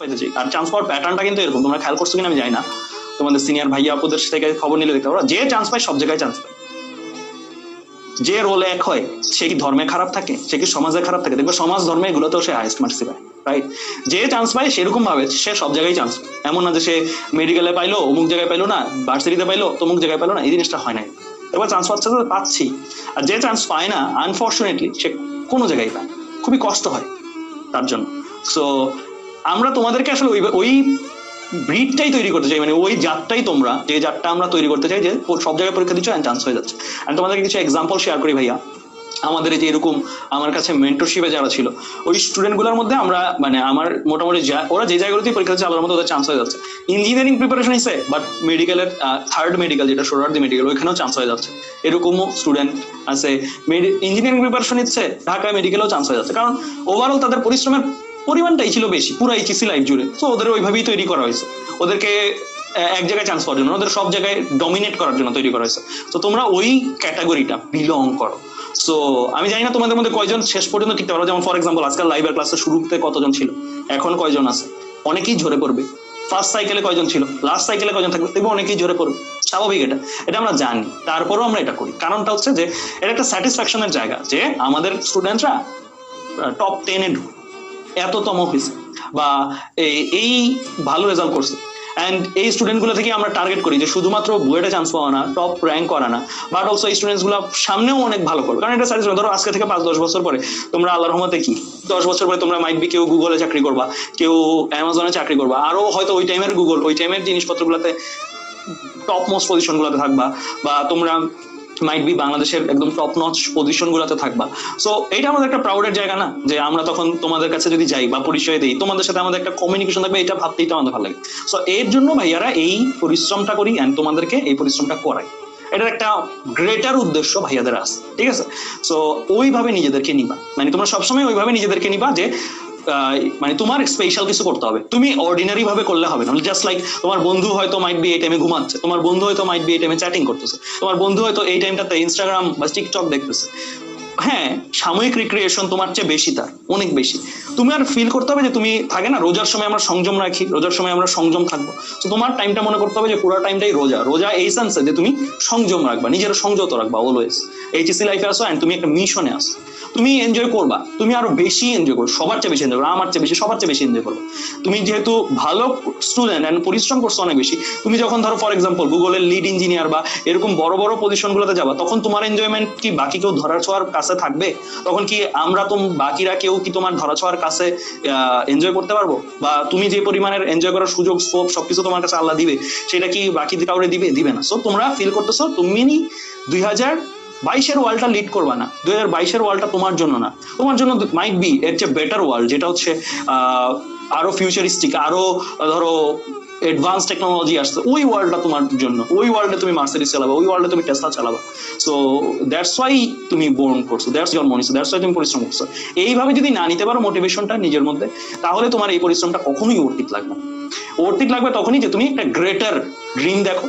পাইতে চাই। আর চান্স পাওয়ার প্যাটার্নটা কিন্তু এরকম, তোমরা খেয়াল করছো কিনা আমি জানি না, তোমাদের সিনিয়র ভাইয়া আপুদের থেকে খবর নিলে দেখতে পারো, যে চান্স পায় সব জায়গায় চান্স পায়। যে রোলে এক হয় সে কি ধর্মে খারাপ থাকে, সে কি সমাজে খারাপ থাকে? দেখবে সমাজ ধর্মে এগুলোতেও সে হাইস্ট মার্কস পায়, রাইট? যে চান্স পায় সেরকম ভাবে সে সব জায়গায় চান্স পায়। এমন না যে সে মেডিকেলে পাইলো অমুক জায়গায় পাইলো না, ভার্সিটিতে পাইলো তমুক জায়গায় পাইলো না, এই জিনিসটা হয় না। এবার চান্স পাচ্ছে তো পাচ্ছি, আর যে চান্স পায় না আনফর্চুনেটলি সে কোনো জায়গায় পায়, খুবই কষ্ট হয় তার জন্য। সো আমরা তোমাদেরকে আসলে ওই ব্রিডটাই তৈরি করতে চাই, মানে ওই জাতটাই, তোমরা যে জাতটা আমরা তৈরি করতে চাই, যে সব জায়গায় পরীক্ষা দিচ্ছ চান্স হয়ে যাচ্ছে। আমি তোমাদেরকে কিছু এক্সাম্পল শেয়ার করি ভাইয়া। আমাদের এই যে এরকম আমার কাছে মেন্টরশিপে যারা ছিল ওই স্টুডেন্ট গুলোর মধ্যে আমরা মানে আমার মোটামুটি ওরা যে জায়গাগুলোতে পরীক্ষা দিচ্ছে আল্লাহর মধ্যে ওদের চান্স হয়ে যাচ্ছে। ইঞ্জিনিয়ারিং প্রিপারেশন হিসেবে বাট মেডিকেলের থার্ড মেডিকেল যেটা সোহরাওয়ার্দী মেডিকেল, ওইখানেও চান্স হয়ে যাচ্ছে। এরকমও স্টুডেন্ট আছে। ইঞ্জিনিয়ারিং প্রিপারেশন ইচ্ছে ঢাকা মেডিকেলেও চান্স হয়ে যাচ্ছে, কারণ ওভারঅল তাদের পরিশ্রমের পরিমাণটাই ছিল বেশি পুরো এইচএসসি লাইফ জুড়ে। তো ওদের ওইভাবেই তৈরি করা হয়েছে, ওদেরকে এক জায়গায় চান্স পাওয়ার জন্য, ওদের সব জায়গায় ডমিনেট করার জন্য তৈরি করা হয়েছে। তো তোমরা ওই ক্যাটাগরিটা বিলং করো। সো আমি জানি না তোমাদের মধ্যে কয়জন শেষ পর্যন্ত টিকতে পারো। যেমন ফর এক্সাম্পল আজকাল লাইভের ক্লাসে শুরুতে কতজন ছিল, এখন কয়জন আছে? অনেকেই ঝরে পড়বে। ফার্স্ট সাইকেলে কয়জন ছিল, লাস্ট সাইকেলে কয়জন থাকবে, দেখবো অনেকেই ঝরে পড়বে। স্বাভাবিক, এটা এটা আমরা জানি, তারপরেও আমরা এটা করি। কারণটা হচ্ছে যে এটা একটা স্যাটিসফ্যাকশনের জায়গা, যে আমাদের স্টুডেন্টরা টপ 10-এ এততম হয়েছে বা এই ভালো রেজাল্ট করছে। অ্যান্ড এই স্টুডেন্টগুলো থেকে আমরা টার্গেট করি যে শুধুমাত্র বুয়েটে চান্স পাওয়া না, টপ র্যাঙ্ক করা না, বাট অলসো এই স্টুডেন্টসগুলো সামনেও অনেক ভালো করবে। কারণ এটা স্যাটিসফাই, ধরো আজকে থেকে 5-10 বছর পরে তোমরা আল্লাহর রহমতে কি 10 বছর পরে তোমরা মাইট বি কেউ গুগলে চাকরি করবা, কেউ অ্যামাজনে চাকরি করবা, আরো হয়তো ওই টাইমের গুগল, ওই টাইমের জিনিসপত্রগুলোতে টপ মোস্ট পজিশন গুলোতে থাকবা, বা তোমরা মাইট বি বাংলাদেশের একদম টপ নচ পজিশন গুলোতে থাকবা। সো এটা আমাদের একটা প্রাউডের জায়গা না, যে আমরা তখন তোমাদের কাছে যদি যাই বা পরিচয় দিই, তোমাদের সাথে আমাদের একটা কমিউনিকেশন থাকবে, এটা ভাবতেই তো আমাদের ভালো লাগে। সো এর জন্য ভাইয়ারা এই পরিশ্রমটা করি, এন্ড তোমাদেরকে এই পরিশ্রমটা করাই। এটার একটা গ্রেটার উদ্দেশ্য ভাইয়াদের আছে, ঠিক আছে? সো ওইভাবে নিজেদেরকে নিবা, মানে তোমরা সবসময় ওইভাবে নিজেদেরকে নিবা যে মানে তোমার স্পেশাল কিছু করতে হবে। তুমি অর্ডিনারি ভাবে করলে হবে না। জাস্ট লাইক তোমার বন্ধু হয়তো মাইট বি এই টাইমে ঘুমাচ্ছে, তোমার বন্ধু হয়তো মাইট বি এই টাইমে চ্যাটিং করতেছে, তোমার বন্ধু হয়তো এই টাইমটাতে ইনস্টাগ্রাম বা টিকটক দেখতেছে। হ্যাঁ, সাময়িক রিক্রিয়েশন তোমার চেয়ে বেশি, তার অনেক বেশি। তুমি আর ফিল করতে হবে যে তুমি থাকে না রোজার সময় আমরা সংযম রাখি, রোজার সময় আমরা সংযম থাকবো। তো তোমার টাইমটা মনে করতে হবে যে পুরো টাইমটাই রোজা। রোজা এই সেন্সে যে তুমি সংযম রাখবা, নিজের সংযত রাখবা অলওয়েজ। এইচএসসি লাইফে আসো এন্ড তুমি একটা মিশনে আসো, তুমি এনজয় করবা, তুমি আরো বেশি এনজয় করো, সবার চেয়ে বেশি এনজয় করো, আমার চেয়ে বেশি, সবার চেয়ে বেশি এনজয় করো। তুমি যেহেতু ভালো স্টুডেন্ট এন্ড পরিশ্রম করছো অনেক বেশি, তুমি যখন ধরো ফর এক্সাম্পল গুগলের লিড ইঞ্জিনিয়ার বা এরকম বড় বড় পজিশন গুলোতে যাবা, তখন তোমার এনজয়মেন্ট কি বাকি কেউ ধরার ছোঁয়ার কাছে থাকবে? তখন কি আমরা বাকিরা কেউ কি তোমার ধরা ছোঁয়ার কাছে এনজয় করতে পারবো? বা তুমি যে পরিমাণের এনজয় করার সুযোগ স্কোপ সবকিছু তোমার কাছে আল্লাহ দিবে, সেটা কি বাকি কাউরে দিবে না। সো তোমরা ফিল করতেছো তুমি 2022-এর ওয়ার্ল্ডটা লিড করবা না, 2022-এর ওয়ার্ল্ডটা তোমার জন্য না, তোমার জন্য মাইট বি এর চেয়ে বেটার ওয়ার্ল্ড, যেটা হচ্ছে আরো ফিউচারিস্টিক, আরো ধরো অ্যাডভান্স টেকনোলজি আসছে, ওই ওয়ার্ল্ডটা তোমার জন্য। ওই ওয়ার্ল্ডে তুমি মার্সিডিজ চালাবা, ওই ওয়ার্ল্ডে তুমি টেসলা চালাবা। সো দ্যাটস ওয়াই তুমি বোর্ন করছো, দ্যাটস জন্ম নিছো, দ্যাটস ওয়াই তুমি পরিশ্রম করছো। এইভাবে যদি না নিতে পারো মোটিভেশনটা নিজের মধ্যে, তাহলে তোমার এই পরিশ্রমটা কখনোই অর্থিক লাগবে। অর্থিক লাগবে তখনই যে তুমি একটা গ্রেটার ড্রিম দেখো।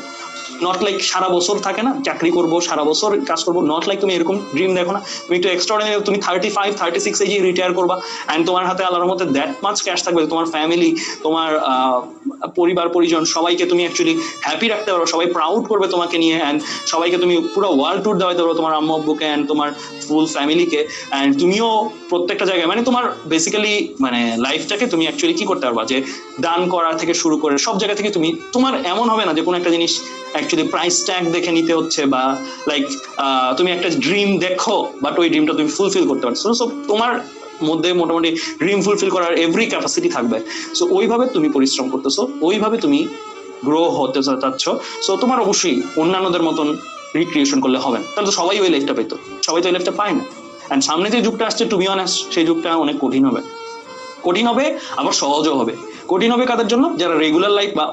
নট লাইক সারা বছর থাকে না চাকরি করবো, সারা বছর কাজ করবো, নট লাইক তুমি এরকম ড্রিম দেখো না। তুমি একটু এক্সট্রাঅর্ডিনারি, তুমি 35-36 এজে রিটায়ার করবা, এন্ড তোমার হাতে আল্লাহর মধ্যে দ্যাট মাচ ক্যাশ থাকবে, তোমার ফ্যামিলি, তোমার পরিবার পরিজন সবাইকে তুমি অ্যাকচুয়ালি হ্যাপি রাখতে পারো, সবাই প্রাউড করবে তোমাকে নিয়ে, অ্যান্ড সবাইকে তুমি পুরো ওয়ার্ল্ড ট্যুর দেওয়াতে পারো, তোমার আম্মু আব্বুকে অ্যান্ড তোমার ফুল ফ্যামিলিকে। অ্যান্ড তুমিও প্রত্যেকটা জায়গায় মানে তোমার বেসিক্যালি মানে লাইফটাকে তুমি অ্যাকচুয়ালি কি করতে পারবা, যে দান করা থেকে শুরু করে সব জায়গা থেকে তুমি, তোমার এমন হবে না যে কোনো একটা জিনিস অ্যাকচুয়ালি প্রাইস ট্যাগ দেখে নিতে হচ্ছে, বা লাইক তুমি একটা ড্রিম দেখো বাট ওই ড্রিমটা তুমি ফুলফিল করতে পারছো। সো তোমার মধ্যে মোটামুটি ড্রিম ফুলফিল করার এভরি ক্যাপাসিটি থাকবে। সো ওইভাবে তুমি পরিশ্রম করতেছো, ওইভাবে তুমি গ্রো হতে চাচ্ছ। সো তোমার অবশ্যই অন্যান্যদের মতন রিক্রিয়েশন করলে হবে না, তাহলে তো সবাই ওই লাইফটা পেতো, সবাই তো ওই লাইফটা পায় না। অ্যান্ড সামনে যে যুগটা আসছে, টু বি অনেস্ট, সেই যুগটা অনেক কঠিন হবে, কঠিন হবে আবার সহজও হবে। কঠিন হবে কাদের জন্য? যারা রেগুলার লাইফ বা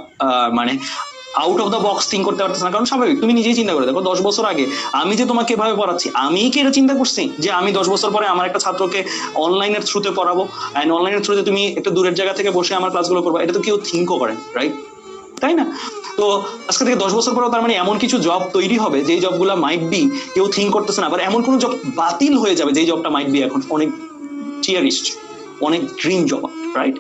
মানে out of the box think করতে পারতেছে না। কারণ স্বাভাবিক, তুমি নিজেই চিন্তা করে দেখো 10 বছর আগে আমি যে তোমাকে এভাবে পড়াচ্ছি, আমি কি এটা চিন্তা করছি যে আমি 10 বছর পরে আমার একটা ছাত্রকে অনলাইনের থ্রুতে পড়াবো, অ্যান্ড অনলাইনের থ্রুতে তুমি একটা দূরের জায়গা থেকে বসে আমার ক্লাসগুলো করবো? এটা তো কেউ থিঙ্কও করেন, রাইট? তাই না? তো আজকে থেকে 10 বছর পরেও তার মানে এমন কিছু জব তৈরি হবে যেই জবগুলো মাইট বি কেউ থিঙ্ক করতেছে না, আবার এমন কোনো জব বাতিল হয়ে যাবে যেই জবটা মাইট বি এখন অনেক চিয়ারিস্ট, অনেক ড্রিম জব, রাইট?